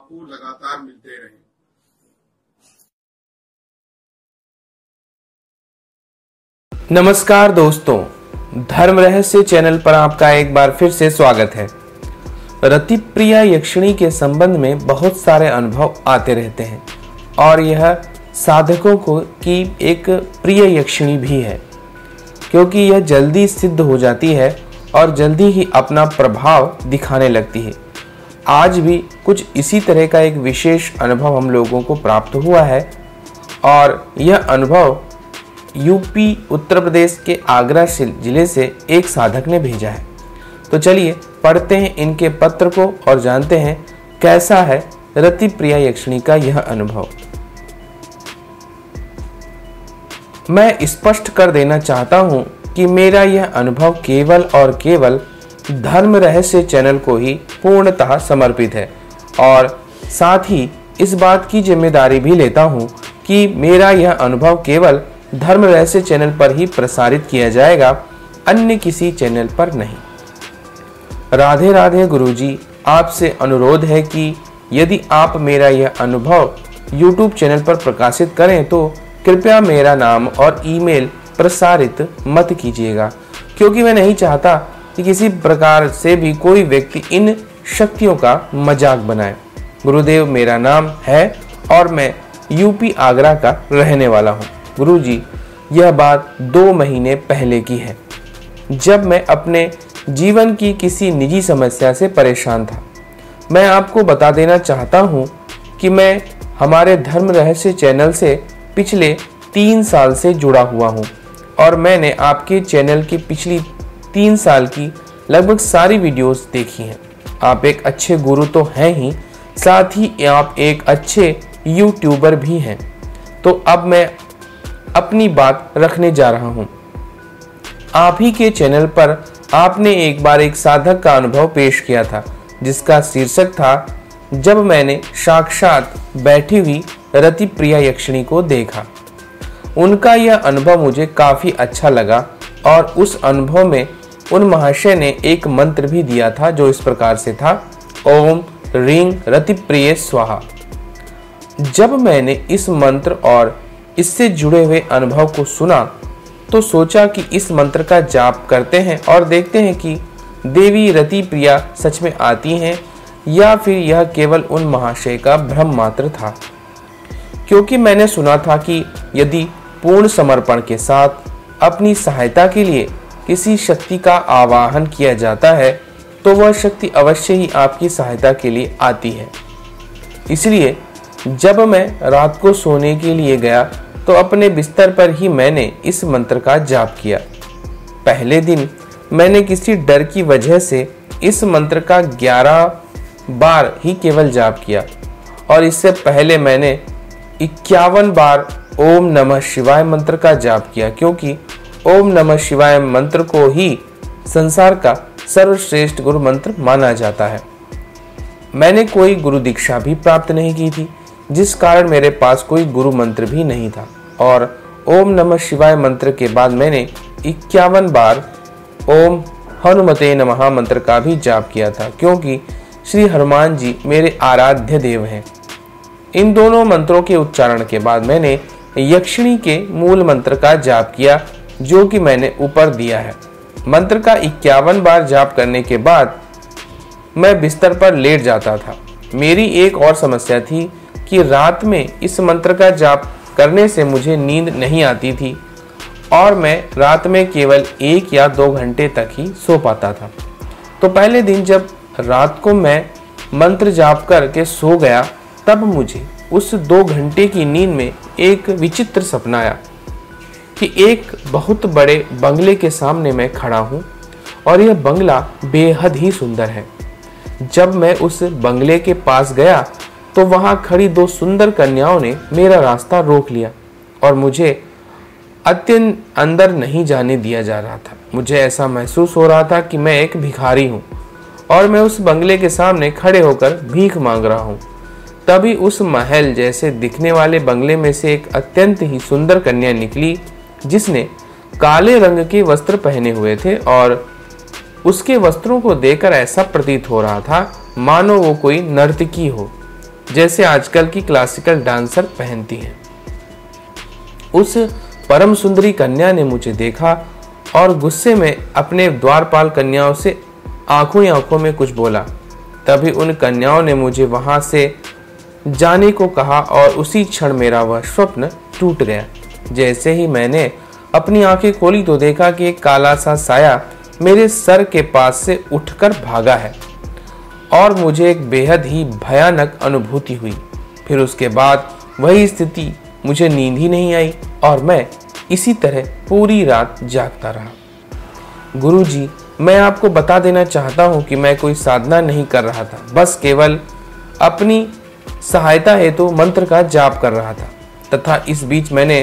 आपको लगातार मिलते रहें। नमस्कार दोस्तों, धर्म रहस्य चैनल पर आपका एक बार फिर से स्वागत है। रतिप्रिया यक्षिणी के संबंध में बहुत सारे अनुभव आते रहते हैं और यह साधकों को की एक प्रिय यक्षिणी भी है, क्योंकि यह जल्दी सिद्ध हो जाती है और जल्दी ही अपना प्रभाव दिखाने लगती है। आज भी कुछ इसी तरह का एक विशेष अनुभव हम लोगों को प्राप्त हुआ है और यह अनुभव यूपी उत्तर प्रदेश के आगरा जिले से एक साधक ने भेजा है। तो चलिए पढ़ते हैं इनके पत्र को और जानते हैं कैसा है रतिप्रिया यक्षिणी का यह अनुभव। मैं स्पष्ट कर देना चाहता हूं कि मेरा यह अनुभव केवल और केवल धर्म रहस्य चैनल को ही पूर्णतः समर्पित है और साथ ही इस बात की जिम्मेदारी भी लेता हूं कि मेरा यह अनुभव केवल धर्म रहस्य चैनल पर ही प्रसारित किया जाएगा, अन्य किसी चैनल पर नहीं। राधे राधे गुरुजी, आपसे अनुरोध है कि यदि आप मेरा यह अनुभव YouTube चैनल पर प्रकाशित करें तो कृपया मेरा नाम और ईमेल प्रसारित मत कीजिएगा, क्योंकि मैं नहीं चाहता कि किसी प्रकार से भी कोई व्यक्ति इन शक्तियों का मजाक बनाए। गुरुदेव मेरा नाम है और मैं यूपी आगरा का रहने वाला हूँ। गुरुजी, यह बात 2 महीने पहले की है, जब मैं अपने जीवन की किसी निजी समस्या से परेशान था। मैं आपको बता देना चाहता हूँ कि मैं हमारे धर्म रहस्य चैनल से पिछले 3 साल से जुड़ा हुआ हूँ और मैंने आपके चैनल की पिछली 3 साल की लगभग सारी वीडियोस देखी हैं। आप एक अच्छे गुरु तो हैं ही, साथ ही आप एक अच्छे यूट्यूबर भी हैं। तो अब मैं अपनी बात रखने जा रहा हूं। आप ही के चैनल पर आपने एक बार एक साधक का अनुभव पेश किया था, जिसका शीर्षक था जब मैंने साक्षात बैठी हुई रतिप्रिया यक्षिणी को देखा। उनका यह अनुभव मुझे काफी अच्छा लगा और उस अनुभव में उन महाशय ने एक मंत्र भी दिया था जो इस प्रकार से था, ओम ह्रीं रतिप्रिये स्वाहा। जब मैंने इस मंत्र और इससे जुड़े हुए अनुभव को सुना तो सोचा कि इस मंत्र का जाप करते हैं और देखते हैं कि देवी रतिप्रिया सच में आती हैं या फिर यह केवल उन महाशय का भ्रम मात्र था। क्योंकि मैंने सुना था कि यदि पूर्ण समर्पण के साथ अपनी सहायता के लिए किसी शक्ति का आवाहन किया जाता है तो वह शक्ति अवश्य ही आपकी सहायता के लिए आती है। इसलिए जब मैं रात को सोने के लिए गया तो अपने बिस्तर पर ही मैंने इस मंत्र का जाप किया। पहले दिन मैंने किसी डर की वजह से इस मंत्र का 11 बार ही केवल जाप किया और इससे पहले मैंने 51 बार ओम नमः शिवाय मंत्र का जाप किया, क्योंकि ओम नमः शिवाय मंत्र को ही संसार का सर्वश्रेष्ठ गुरु मंत्र माना जाता है। मैंने कोई गुरु दीक्षा भी प्राप्त नहीं की थी, जिस कारण मेरे पास कोई गुरु मंत्र भी नहीं था और ओम नमः शिवाय मंत्र के बाद मैंने 51 बार ओम हनुमते नमः मंत्र का भी जाप किया था, क्योंकि श्री हनुमान जी मेरे आराध्य देव हैं। इन दोनों मंत्रों के उच्चारण के बाद मैंने यक्षिणी के मूल मंत्र का जाप किया, जो कि मैंने ऊपर दिया है। मंत्र का 51 बार जाप करने के बाद मैं बिस्तर पर लेट जाता था। मेरी एक और समस्या थी कि रात में इस मंत्र का जाप करने से मुझे नींद नहीं आती थी और मैं रात में केवल 1 या 2 घंटे तक ही सो पाता था। तो पहले दिन जब रात को मैं मंत्र जाप करके सो गया, तब मुझे उस 2 घंटे की नींद में एक विचित्र सपना आया कि एक बहुत बड़े बंगले के सामने मैं खड़ा हूँ और यह बंगला बेहद ही सुंदर है। जब मैं उस बंगले के पास गया तो वहां खड़ी 2 सुंदर कन्याओं ने मेरा रास्ता रोक लिया और मुझे अत्यंत अंदर नहीं जाने दिया जा रहा था। मुझे ऐसा महसूस हो रहा था कि मैं एक भिखारी हूँ और मैं उस बंगले के सामने खड़े होकर भीख मांग रहा हूँ। तभी उस महल जैसे दिखने वाले बंगले में से एक अत्यंत ही सुंदर कन्या निकली, जिसने काले रंग के वस्त्र पहने हुए थे और उसके वस्त्रों को देखकर ऐसा प्रतीत हो रहा था मानो वो कोई नर्तकी हो। जैसे आजकल की क्लासिकल डांसर पहनती हैं। उस परम सुंदरी कन्या ने मुझे देखा और गुस्से में अपने द्वारपाल कन्याओं से आंखों ही आंखों में कुछ बोला। तभी उन कन्याओं ने मुझे वहां से जाने को कहा और उसी क्षण मेरा वह स्वप्न टूट गया। जैसे ही मैंने अपनी आंखें खोली तो देखा कि एक काला सा साया मेरे सर के पास से उठकर भागा है और मुझे एक बेहद ही भयानक अनुभूति हुई। फिर उसके बाद वही स्थिति, मुझे नींद ही नहीं आई और मैं इसी तरह पूरी रात जागता रहा। गुरुजी, मैं आपको बता देना चाहता हूँ कि मैं कोई साधना नहीं कर रहा था, बस केवल अपनी सहायता हेतु मंत्र का जाप कर रहा था तथा इस बीच मैंने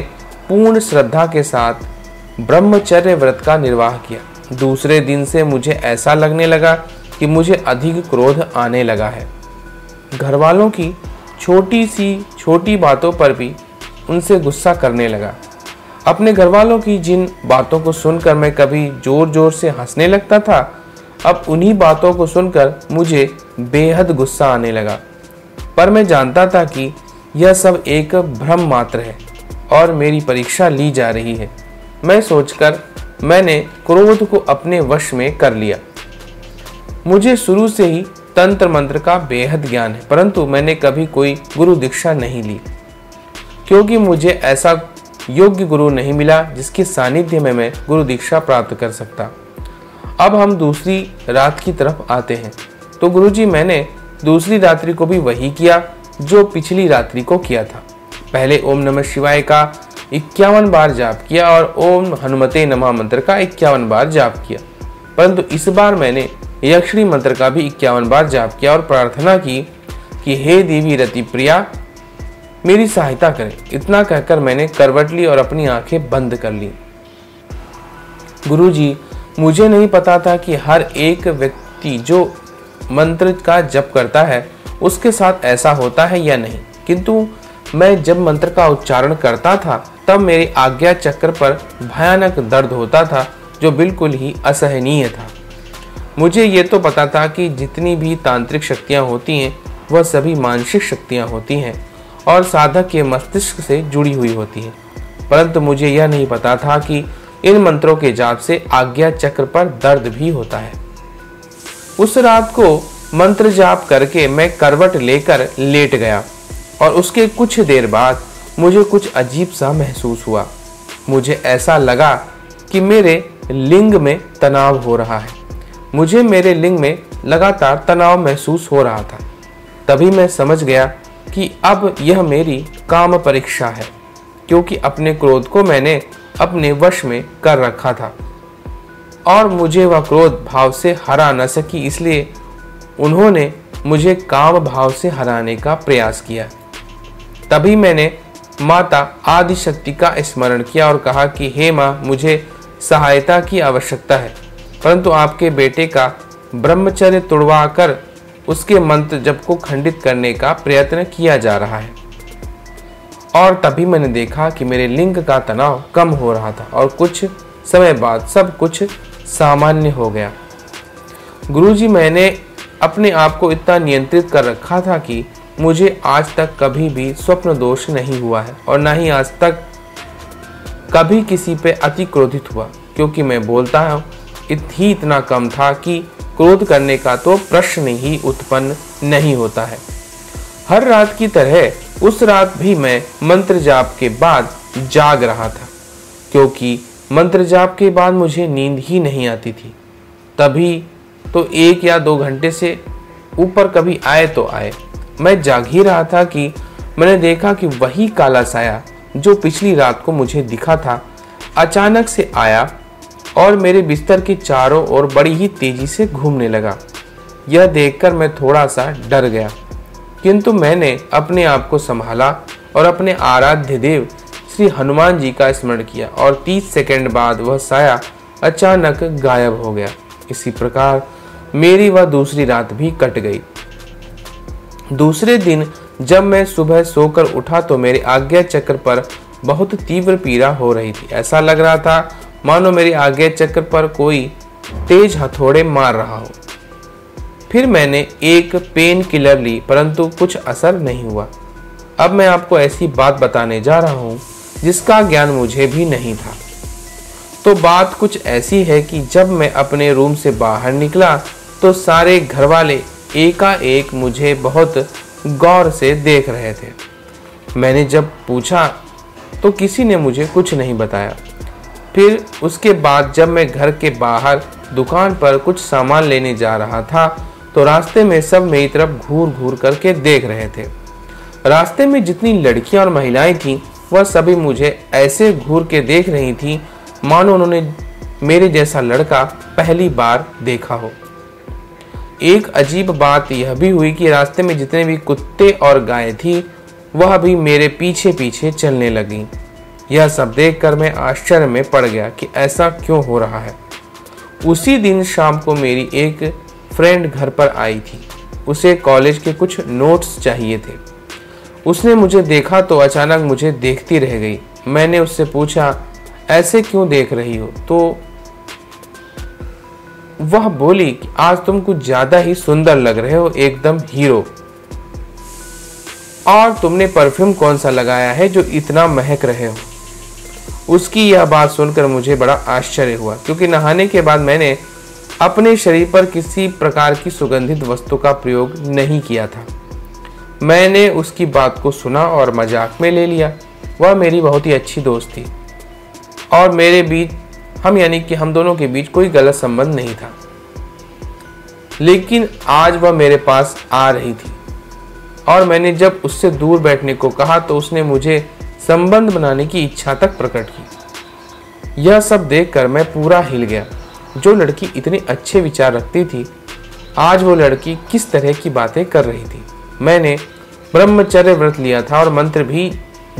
पूर्ण श्रद्धा के साथ ब्रह्मचर्य व्रत का निर्वाह किया। दूसरे दिन से मुझे ऐसा लगने लगा कि मुझे अधिक क्रोध आने लगा है। घर वालों की छोटी बातों पर भी उनसे गुस्सा करने लगा। अपने घर वालों की जिन बातों को सुनकर मैं कभी जोर जोर से हंसने लगता था, अब उन्हीं बातों को सुनकर मुझे बेहद गुस्सा आने लगा। पर मैं जानता था कि यह सब एक भ्रम मात्र है और मेरी परीक्षा ली जा रही है। मैं सोचकर मैंने क्रोध को अपने वश में कर लिया। मुझे शुरू से ही तंत्र मंत्र का बेहद ज्ञान है, परंतु मैंने कभी कोई गुरु दीक्षा नहीं ली क्योंकि मुझे ऐसा योग्य गुरु नहीं मिला जिसके सानिध्य में मैं गुरु दीक्षा प्राप्त कर सकता। अब हम दूसरी रात की तरफ आते हैं। तो गुरुजी, मैंने दूसरी रात्रि को भी वही किया जो पिछली रात्रि को किया था। पहले ओम नमः शिवाय का 51 बार जाप किया और ओम हनुमते नमः मंत्र का 51 बार जाप किया, परंतु इस बार मैंने यक्षिणी मंत्र का भी 51 बार जाप किया और प्रार्थना की कि हे देवी रति प्रिया, मेरी सहायता करें। इतना कहकर मैंने करवट ली और अपनी आंखें बंद कर ली। गुरुजी, मुझे नहीं पता था कि हर एक व्यक्ति जो मंत्र का जप करता है उसके साथ ऐसा होता है या नहीं, किंतु मैं जब मंत्र का उच्चारण करता था तब मेरे आज्ञा चक्र पर भयानक दर्द होता था जो बिल्कुल ही असहनीय था। मुझे ये तो पता था कि जितनी भी तांत्रिक शक्तियाँ होती हैं वह सभी मानसिक शक्तियाँ होती हैं और साधक के मस्तिष्क से जुड़ी हुई होती हैं, परंतु मुझे यह नहीं पता था कि इन मंत्रों के जाप से आज्ञा चक्र पर दर्द भी होता है। उस रात को मंत्र जाप करके मैं करवट लेकर लेट गया और उसके कुछ देर बाद मुझे कुछ अजीब सा महसूस हुआ। मुझे ऐसा लगा कि मेरे लिंग में तनाव हो रहा है। मुझे मेरे लिंग में लगातार तनाव महसूस हो रहा था। तभी मैं समझ गया कि अब यह मेरी काम परीक्षा है, क्योंकि अपने क्रोध को मैंने अपने वश में कर रखा था और मुझे वह क्रोध भाव से हरा न सकी, इसलिए उन्होंने मुझे काम भाव से हराने का प्रयास किया। तभी मैंने माता आदिशक्ति का स्मरण किया और कहा कि हे माँ, मुझे सहायता की आवश्यकता है, परंतु आपके बेटे का ब्रह्मचर्य तुड़वा कर उसके मंत्र जप को खंडित करने का प्रयत्न किया जा रहा है। और तभी मैंने देखा कि मेरे लिंग का तनाव कम हो रहा था और कुछ समय बाद सब कुछ सामान्य हो गया। गुरुजी, मैंने अपने आप को इतना नियंत्रित कर रखा था कि मुझे आज तक कभी भी स्वप्न दोष नहीं हुआ है और न ही आज तक कभी किसी पे अति क्रोधित हुआ, क्योंकि मैं बोलता हूँ इतना कम था कि क्रोध करने का तो प्रश्न ही उत्पन्न नहीं होता है। हर रात की तरह उस रात भी मैं मंत्र जाप के बाद जाग रहा था, क्योंकि मंत्र जाप के बाद मुझे नींद ही नहीं आती थी। तभी तो 1 या 2 घंटे से ऊपर कभी आए तो आए। मैं जाग ही रहा था कि मैंने देखा कि वही काला साया जो पिछली रात को मुझे दिखा था अचानक से आया और मेरे बिस्तर के चारों ओर बड़ी ही तेजी से घूमने लगा। यह देखकर मैं थोड़ा सा डर गया, किंतु मैंने अपने आप को संभाला और अपने आराध्य देव श्री हनुमान जी का स्मरण किया और 30 सेकंड बाद वह साया अचानक गायब हो गया। इसी प्रकार मेरी वह दूसरी रात भी कट गई। दूसरे दिन जब मैं सुबह सोकर उठा तो मेरे आज्ञा चक्र पर बहुत तीव्र पीड़ा हो रही थी। ऐसा लग रहा था मानो मेरे आज्ञा चक्र पर कोई तेज हथौड़े मार रहा हो। फिर मैंने एक पेन किलर ली, परंतु कुछ असर नहीं हुआ। अब मैं आपको ऐसी बात बताने जा रहा हूँ जिसका ज्ञान मुझे भी नहीं था। तो बात कुछ ऐसी है कि जब मैं अपने रूम से बाहर निकला तो सारे घरवाले एकाएक मुझे बहुत गौर से देख रहे थे। मैंने जब पूछा तो किसी ने मुझे कुछ नहीं बताया। फिर उसके बाद जब मैं घर के बाहर दुकान पर कुछ सामान लेने जा रहा था तो रास्ते में सब मेरी तरफ घूर घूर करके देख रहे थे। रास्ते में जितनी लड़कियां और महिलाएं थीं वह सभी मुझे ऐसे घूर के देख रही थीं मानो उन्होंने मेरे जैसा लड़का पहली बार देखा हो। एक अजीब बात यह भी हुई कि रास्ते में जितने भी कुत्ते और गायें थी वह भी मेरे पीछे पीछे चलने लगी। यह सब देखकर मैं आश्चर्य में पड़ गया कि ऐसा क्यों हो रहा है। उसी दिन शाम को मेरी एक फ्रेंड घर पर आई थी। उसे कॉलेज के कुछ नोट्स चाहिए थे। उसने मुझे देखा तो अचानक मुझे देखती रह गई। मैंने उससे पूछा, ऐसे क्यों देख रही हो? तो वह बोली कि आज तुम कुछ ज्यादा ही सुंदर लग रहे हो, एकदम हीरो। और तुमने परफ्यूम कौन सा लगाया है जो इतना महक रहे हो? उसकी यह बात सुनकर मुझे बड़ा आश्चर्य हुआ, क्योंकि नहाने के बाद मैंने अपने शरीर पर किसी प्रकार की सुगंधित वस्तु का प्रयोग नहीं किया था। मैंने उसकी बात को सुना और मजाक में ले लिया। वह मेरी बहुत ही अच्छी दोस्त थी और मेरे बीच हम दोनों के बीच कोई गलत संबंध नहीं था। लेकिन आज वह मेरे पास आ रही थी और मैंने जब उससे दूर बैठने को कहा तो उसने मुझे संबंध बनाने की इच्छा तक प्रकट की। यह सब देखकर मैं पूरा हिल गया। जो लड़की इतने अच्छे विचार रखती थी, आज वो लड़की किस तरह की बातें कर रही थी। मैंने ब्रह्मचर्य व्रत लिया था और मंत्र भी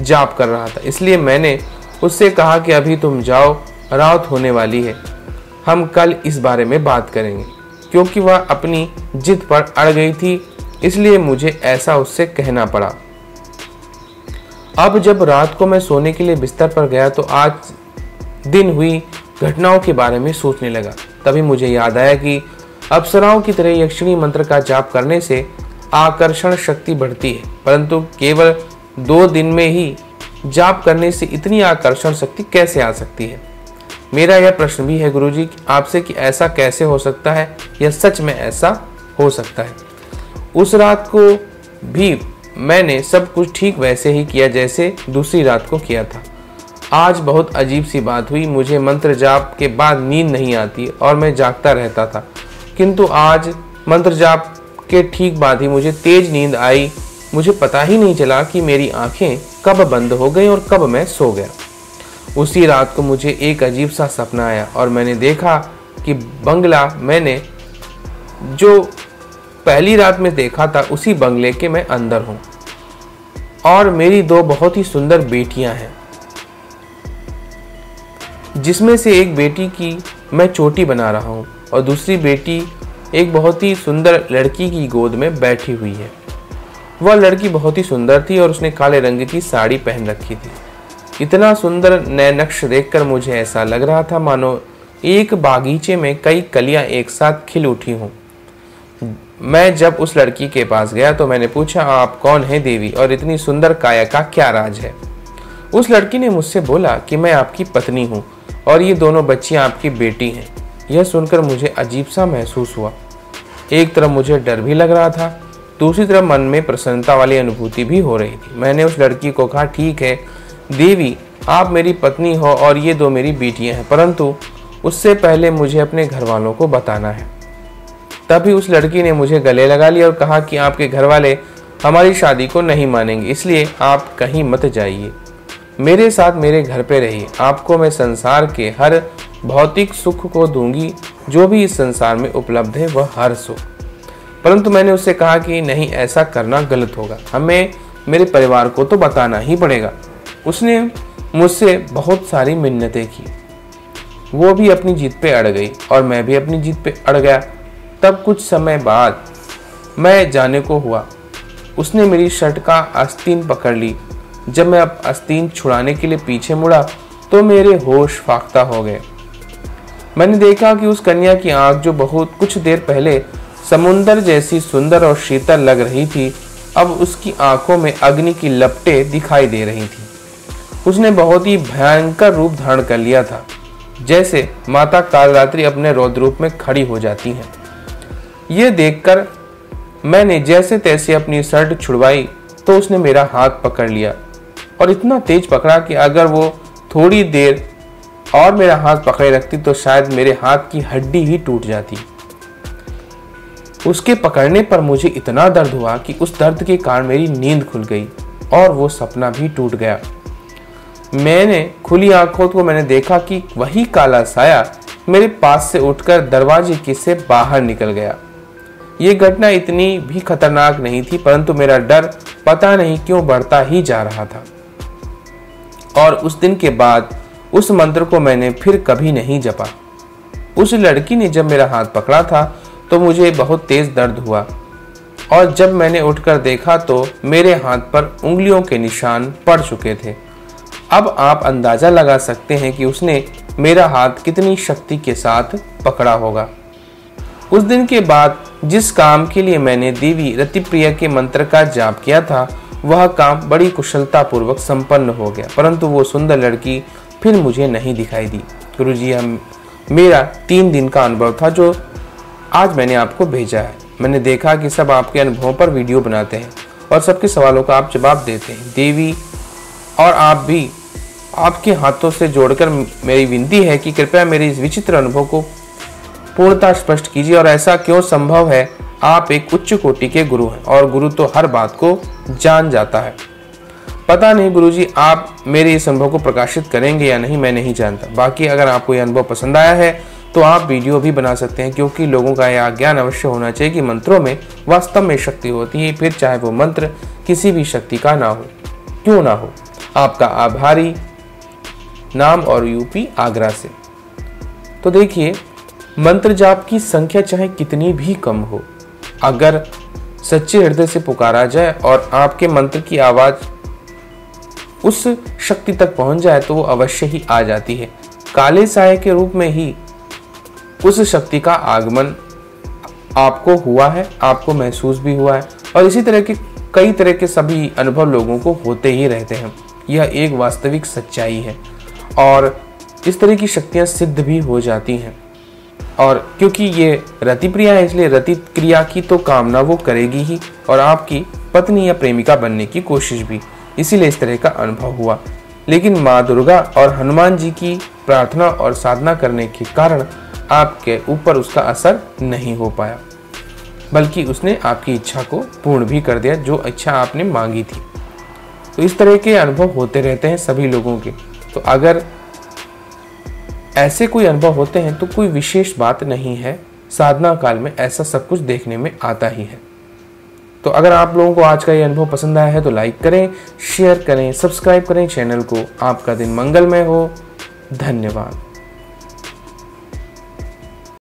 जाप कर रहा था, इसलिए मैंने उससे कहा कि अभी तुम जाओ, रात होने वाली है, हम कल इस बारे में बात करेंगे। क्योंकि वह अपनी जिद पर अड़ गई थी, इसलिए मुझे ऐसा उससे कहना पड़ा। अब जब रात को मैं सोने के लिए बिस्तर पर गया तो आज दिन हुई घटनाओं के बारे में सोचने लगा। तभी मुझे याद आया कि अप्सराओं की तरह यक्षिणी मंत्र का जाप करने से आकर्षण शक्ति बढ़ती है, परंतु केवल 2 दिन में ही जाप करने से इतनी आकर्षण शक्ति कैसे आ सकती है? मेरा यह प्रश्न भी है गुरुजी आपसे कि ऐसा कैसे हो सकता है, यह सच में ऐसा हो सकता है? उस रात को भी मैंने सब कुछ ठीक वैसे ही किया जैसे दूसरी रात को किया था। आज बहुत अजीब सी बात हुई। मुझे मंत्र जाप के बाद नींद नहीं आती और मैं जागता रहता था, किंतु आज मंत्र जाप के ठीक बाद ही मुझे तेज नींद आई। मुझे पता ही नहीं चला कि मेरी आंखें कब बंद हो गई और कब मैं सो गया। उसी रात को मुझे एक अजीब सा सपना आया और मैंने देखा कि बंगला मैंने जो पहली रात में देखा था उसी बंगले के मैं अंदर हूँ और मेरी 2 बहुत ही सुंदर बेटियां हैं, जिसमें से एक बेटी की मैं चोटी बना रहा हूँ और दूसरी बेटी एक बहुत ही सुंदर लड़की की गोद में बैठी हुई है। वह लड़की बहुत ही सुंदर थी और उसने काले रंग की साड़ी पहन रखी थी। इतना सुंदर नए नक्श देखकर मुझे ऐसा लग रहा था मानो एक बागीचे में कई कलियां एक साथ खिल उठी हों। मैं जब उस लड़की के पास गया तो मैंने पूछा, आप कौन हैं देवी और इतनी सुंदर काया का क्या राज है? उस लड़की ने मुझसे बोला कि मैं आपकी पत्नी हूँ और ये दोनों बच्चियाँ आपकी बेटी हैं। यह सुनकर मुझे अजीब सा महसूस हुआ। एक तरफ मुझे डर भी लग रहा था, दूसरी तरफ मन में प्रसन्नता वाली अनुभूति भी हो रही थी। मैंने उस लड़की को कहा, ठीक है देवी, आप मेरी पत्नी हो और ये 2 मेरी बेटियां हैं, परंतु उससे पहले मुझे अपने घर वालों को बताना है। तभी उस लड़की ने मुझे गले लगा लिया और कहा कि आपके घर वाले हमारी शादी को नहीं मानेंगे, इसलिए आप कहीं मत जाइए, मेरे साथ मेरे घर पे रहिए। आपको मैं संसार के हर भौतिक सुख को दूंगी, जो भी इस संसार में उपलब्ध है वह हर सुख। परंतु मैंने उससे कहा कि नहीं, ऐसा करना गलत होगा, हमें मेरे परिवार को तो बताना ही पड़ेगा। उसने मुझसे बहुत सारी मिन्नतें की, वो भी अपनी जिद पे अड़ गई और मैं भी अपनी जिद पे अड़ गया। तब कुछ समय बाद मैं जाने को हुआ, उसने मेरी शर्ट का आस्तीन पकड़ ली। जब मैं अब आस्तीन छुड़ाने के लिए पीछे मुड़ा तो मेरे होश फाख्ता हो गए। मैंने देखा कि उस कन्या की आंख, जो बहुत कुछ देर पहले समुंदर जैसी सुंदर और शीतल लग रही थी। अब उसकी आंखों में अग्नि की लपटें दिखाई दे रही थी। उसने बहुत ही भयंकर रूप धारण कर लिया था, जैसे माता कालरात्रि अपने रौद्र रूप में खड़ी हो जाती हैं। यह देखकर मैंने जैसे तैसे अपनी शर्ट छुड़वाई तो उसने मेरा हाथ पकड़ लिया और इतना तेज पकड़ा कि अगर वो थोड़ी देर और मेरा हाथ पकड़े रखती तो शायद मेरे हाथ की हड्डी ही टूट जाती। उसके पकड़ने पर मुझे इतना दर्द हुआ कि उस दर्द के कारण मेरी नींद खुल गई और वो सपना भी टूट गया। मैंने खुली आंखों को मैंने देखा कि वही काला साया मेरे पास से उठकर दरवाजे के से बाहर निकल गया। ये घटना इतनी भी खतरनाक नहीं थी, परंतु मेरा डर पता नहीं क्यों बढ़ता ही जा रहा था। और उस दिन के बाद उस मंत्र को मैंने फिर कभी नहीं जपा। उस लड़की ने जब मेरा हाथ पकड़ा था तो मुझे बहुत तेज दर्द हुआ और जब मैंने उठकर देखा तो मेरे हाथ पर उंगलियों के निशान पड़ चुके थे। अब आप अंदाजा लगा सकते हैं कि उसने मेरा हाथ कितनी शक्ति के साथ पकड़ा होगा। उस दिन के बाद जिस काम के लिए मैंने देवी रतिप्रिया के मंत्र का जाप किया था वह काम बड़ी कुशलता पूर्वक संपन्न हो गया, परंतु वो सुंदर लड़की फिर मुझे नहीं दिखाई दी। गुरुजी, मेरा 3 दिन का अनुभव था जो आज मैंने आपको भेजा है। मैंने देखा कि सब आपके अनुभवों पर वीडियो बनाते हैं और सबके सवालों का आप जवाब देते हैं। देवी और आप भी, आपके हाथों से जोड़कर मेरी विनती है कि कृपया मेरे इस विचित्र अनुभव को पूर्णतः स्पष्ट कीजिए। और ऐसा क्यों संभव है? आप एक उच्च कोटि के गुरु हैं और गुरु तो हर बात को जान जाता है। पता नहीं गुरुजी, आप मेरे इस अनुभव को प्रकाशित करेंगे या नहीं, मैं नहीं जानता। बाकी अगर आपको यह अनुभव पसंद आया है तो आप वीडियो भी बना सकते हैं, क्योंकि लोगों का यह ज्ञान अवश्य होना चाहिए कि मंत्रों में वास्तव में शक्ति होती है, फिर चाहे वो मंत्र किसी भी शक्ति का ना हो, क्यों ना हो। आपका आभारी, नाम और यूपी आगरा से। तो देखिए, मंत्र जाप की संख्या चाहे कितनी भी कम हो, अगर सच्चे हृदय से पुकारा जाए और आपके मंत्र की आवाज उस शक्ति तक पहुंच जाए तो वो अवश्य ही आ जाती है। काले साये के रूप में ही उस शक्ति का आगमन आपको हुआ है, आपको महसूस भी हुआ है और इसी तरह के कई तरह के सभी अनुभव लोगों को होते ही रहते हैं। यह एक वास्तविक सच्चाई है और इस तरह की शक्तियां सिद्ध भी हो जाती हैं। और क्योंकि ये रतिप्रिया है इसलिए रति क्रिया की तो कामना वो करेगी ही और आपकी पत्नी या प्रेमिका बनने की कोशिश भी, इसीलिए इस तरह का अनुभव हुआ। लेकिन माँ दुर्गा और हनुमान जी की प्रार्थना और साधना करने के कारण आपके ऊपर उसका असर नहीं हो पाया, बल्कि उसने आपकी इच्छा को पूर्ण भी कर दिया, जो इच्छा आपने मांगी थी। तो इस तरह के अनुभव होते रहते हैं सभी लोगों के। तो अगर ऐसे कोई अनुभव होते हैं तो कोई विशेष बात नहीं है, साधना काल में ऐसा सब कुछ देखने में आता ही है। तो अगर आप लोगों को आज का ये अनुभव पसंद आया है तो लाइक करें, शेयर करें, सब्सक्राइब करें चैनल को। आपका दिन मंगलमय हो। धन्यवाद।